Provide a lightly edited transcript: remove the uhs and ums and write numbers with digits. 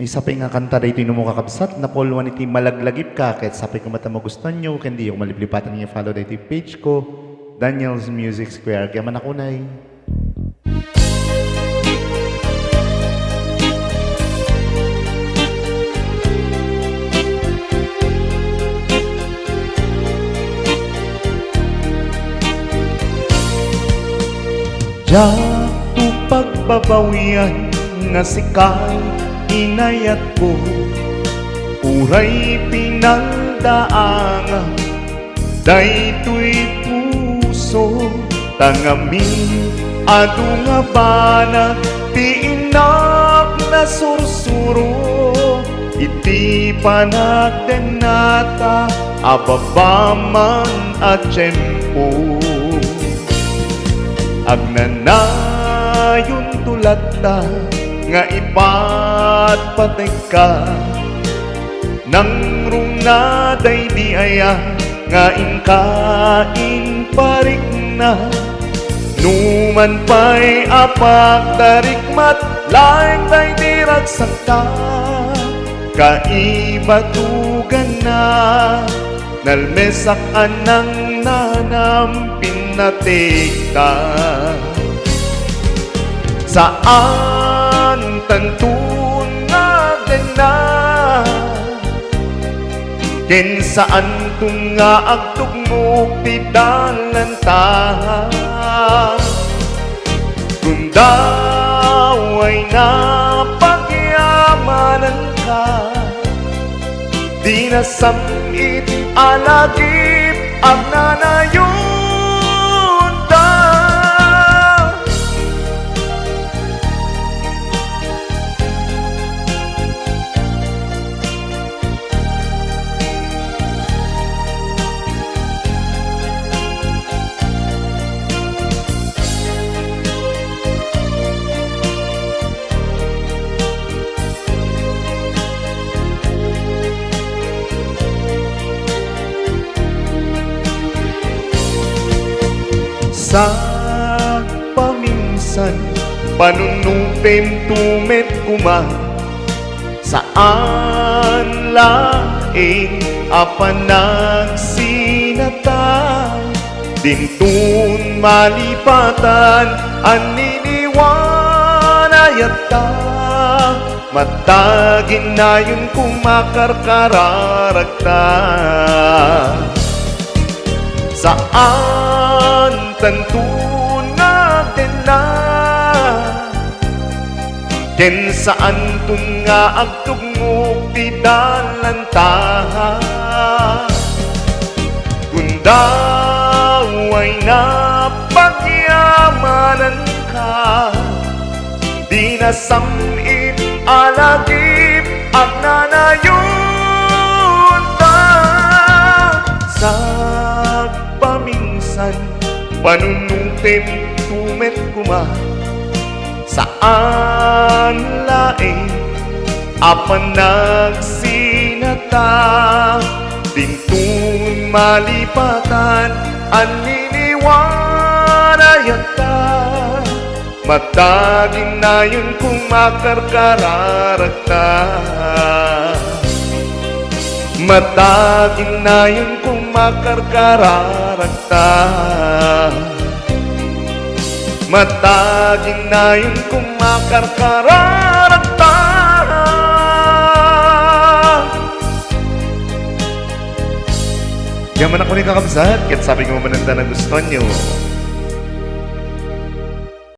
May sapay nga kanta dito yung mo kakabsat na polwan iti malaglagip ka kahit sapay ko mata magustuhan nyo kundi yung maliplipatan niya follow dito yung page ko Daniel's Music Square kaya man ako na'y Diyan to pagbabawian nga sikay inayat ko uray pinagdaanga daytoy puso tangami adu nga bana ti inak na sursuro iti panagdenata ababaman at tiyempo agnanayon tulata nga ipat patay ka nang rungaday di aya nga inkain parik na numan pa'y apak tarikmat laing tay diragsak ka kaibatugan na nalmesak anang nanampin na tikta saan tantun nga gana ken saan tunga agtugmok ti dalanta kung daw ay napagyamanan ka di na samit alagip ang nanayon da sa paminsan panunupem tumet kuma saan laing apan nagsinata dintun malipatan aniniwanayat ka matagin na yun kumakarkararagta saan tantun natin na ken saan tunga agtugmok ti dalanta kung daw ay napagyamanan ka di na samit alagip ang nanayon ta sa paminsan panunutem tumet kuma saan laing apan nagsinata dintun malipatan aniniwanayat ka mataging na yun kumakarkararagta mataging na yun kumakarkararagta mataging na yun kumakarkararagta yaman ako ni kakabsat kahit sabi ko mananda na gusto nyo